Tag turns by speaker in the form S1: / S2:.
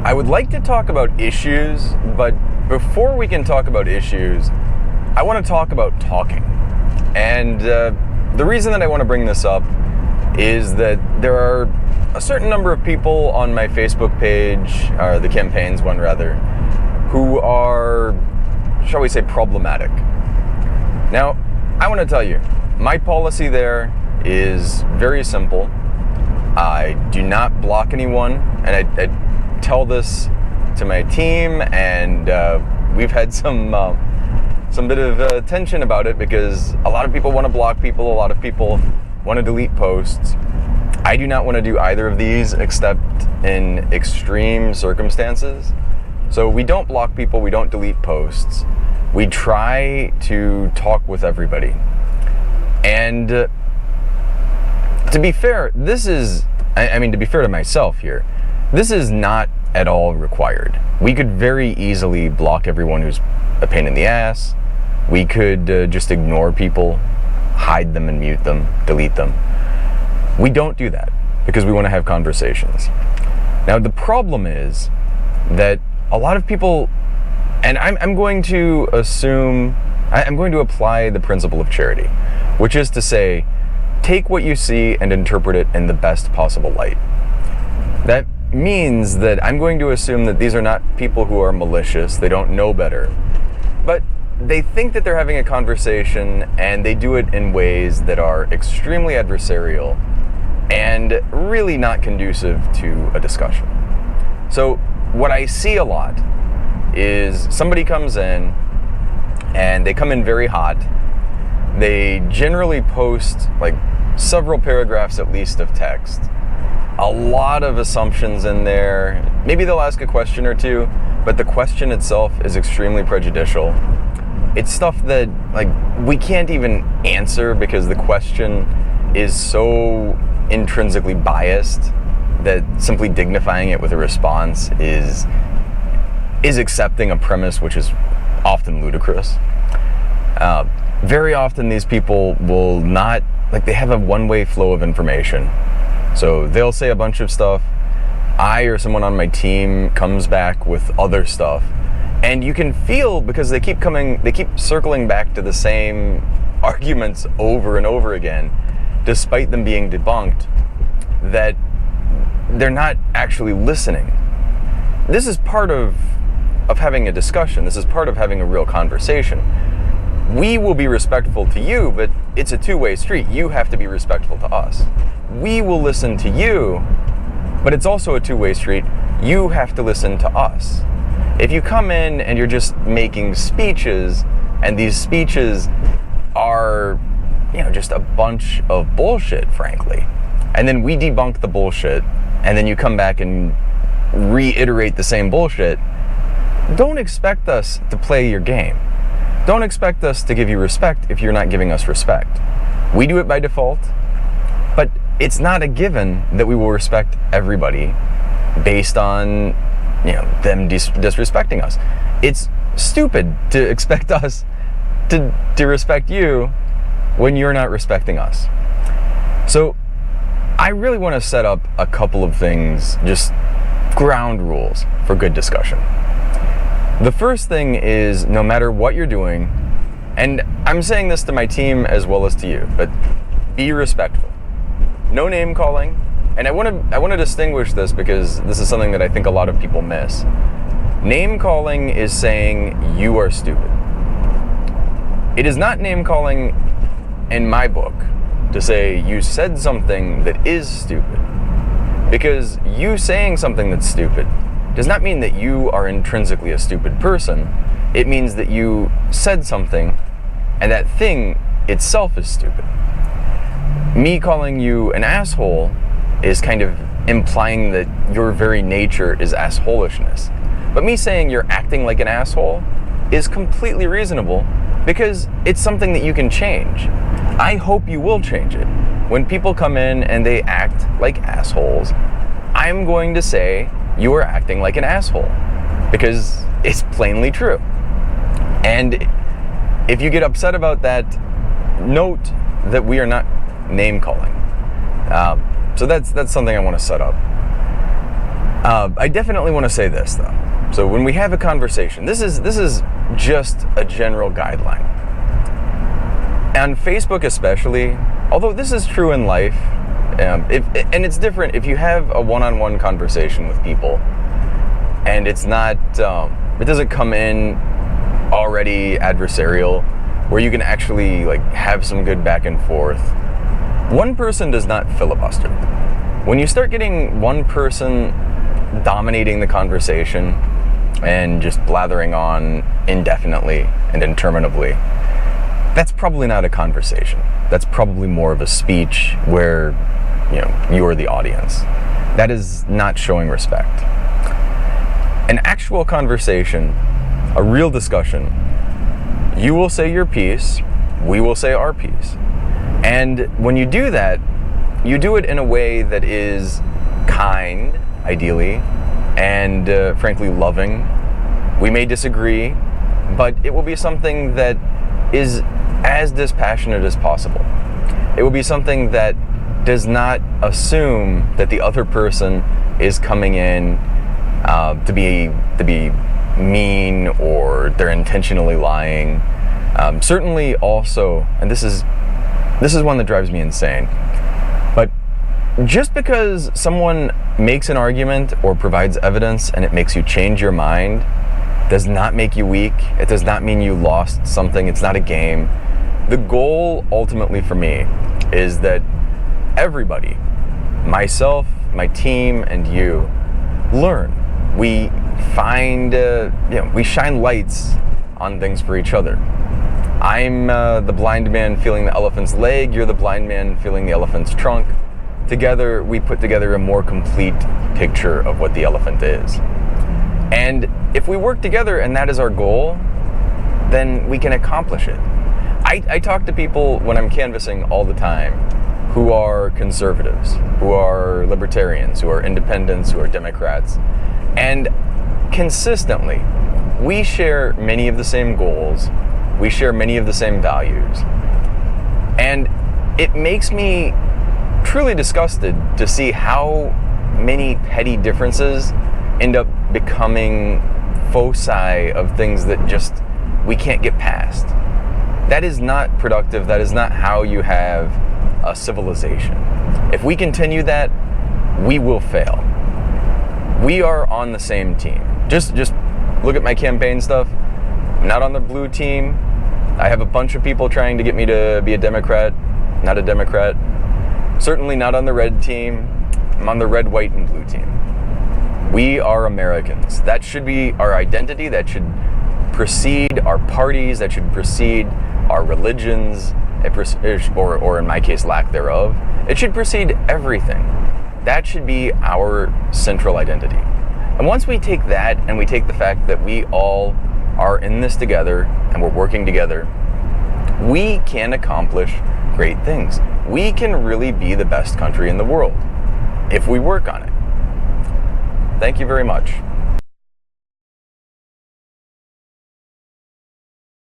S1: I would like to talk about issues, but before we can talk about issues, I want to talk about talking. And the reason that I want to bring this up is that there are a certain number of people on my Facebook page, or the campaign's one rather, who are, shall we say, problematic. Now, I want to tell you, my policy there is very simple. I do not block anyone, and I tell this to my team, and we've had some bit of tension about it because a lot of people want to block people, a lot of people want to delete posts. I do not want to do either of these except in extreme circumstances. So we don't block people, we don't delete posts. We try to talk with everybody. And to be fair, to be fair to myself here, this is not at all required. We could very easily block everyone who's a pain in the ass. We could just ignore people, hide them and mute them, delete them. We don't do that because we want to have conversations. Now, the problem is that a lot of people, and I'm going to apply the principle of charity, which is to say, take what you see and interpret it in the best possible light. That means that I'm going to assume that these are not people who are malicious, they don't know better, but they think that they're having a conversation and they do it in ways that are extremely adversarial and really not conducive to a discussion. So what I see a lot is somebody comes in and they come in very hot. They generally post like several paragraphs at least of text, a lot of assumptions in there. Maybe they'll ask a question or two, but the question itself is extremely prejudicial. It's stuff that like we can't even answer because the question is so intrinsically biased that simply dignifying it with a response is accepting a premise which is often ludicrous. Very often these people will not, they have a one-way flow of information. So they'll say a bunch of stuff. I or someone on my team comes back with other stuff. And you can feel, because they keep circling back to the same arguments over and over again, despite them being debunked, that they're not actually listening. This is part of having a discussion. This is part of having a real conversation. We will be respectful to you, but it's a two-way street. You have to be respectful to us. We will listen to you, but it's also a two-way street. You have to listen to us. If you come in and you're just making speeches, and these speeches are, just a bunch of bullshit, frankly, and then we debunk the bullshit, and then you come back and reiterate the same bullshit, don't expect us to play your game. Don't expect us to give you respect if you're not giving us respect. We do it by default, but it's not a given that we will respect everybody based on them disrespecting us. It's stupid to expect us to respect you when you're not respecting us. So I really want to set up a couple of things, just ground rules for good discussion. The first thing is, no matter what you're doing, and I'm saying this to my team as well as to you, but be respectful. No name calling. And I want to distinguish this because this is something that I think a lot of people miss. Name calling is saying you are stupid. It is not name calling in my book to say you said something that is stupid. Because you saying something that's stupid does not mean that you are intrinsically a stupid person. It means that you said something and that thing itself is stupid. Me calling you an asshole is kind of implying that your very nature is assholishness. But me saying you're acting like an asshole is completely reasonable because it's something that you can change. I hope you will change it. When people come in and they act like assholes, I'm going to say you are acting like an asshole because it's plainly true. And if you get upset about that, note that we are not name calling. So that's something I want to set up. I definitely want to say this though. So when we have a conversation, this is just a general guideline. On Facebook especially, although this is true in life, and it's different if you have a one-on-one conversation with people, and it's not, it doesn't come in already adversarial, where you can actually like have some good back and forth. One person does not filibuster. When you start getting one person dominating the conversation and just blathering on indefinitely and interminably, that's probably not a conversation. That's probably more of a speech where, you're the audience. That is not showing respect. An actual conversation, a real discussion, you will say your piece, we will say our piece. And when you do that, you do it in a way that is kind, ideally, and frankly loving. We may disagree, but it will be something that is as dispassionate as possible. It will be something that does not assume that the other person is coming in to be mean, or they're intentionally lying. Certainly also, and this is one that drives me insane, but just because someone makes an argument or provides evidence and it makes you change your mind does not make you weak. It does not mean you lost something. It's not a game. The goal ultimately for me is that everybody, myself, my team, and you, learn. We find, we shine lights on things for each other. I'm the blind man feeling the elephant's leg, you're the blind man feeling the elephant's trunk. Together, we put together a more complete picture of what the elephant is. And if we work together and that is our goal, then we can accomplish it. I talk to people when I'm canvassing all the time who are conservatives, who are libertarians, who are independents, who are Democrats. And consistently, we share many of the same goals. We share many of the same values. And it makes me truly disgusted to see how many petty differences end up becoming foci of things that just we can't get past. That is not productive. That is not how you have a civilization. If we continue that, we will fail. We are on the same team. Just look at my campaign stuff. I'm not on the blue team. I have a bunch of people trying to get me to be a Democrat. Not a Democrat. Certainly not on the red team. I'm on the red, white, and blue team. We are Americans. That should be our identity. That should precede our parties. That should precede our religions, or in my case, lack thereof. It should precede everything. That should be our central identity. And once we take that, and we take the fact that we all are in this together, and we're working together, we can accomplish great things. We can really be the best country in the world if we work on it. Thank you very much.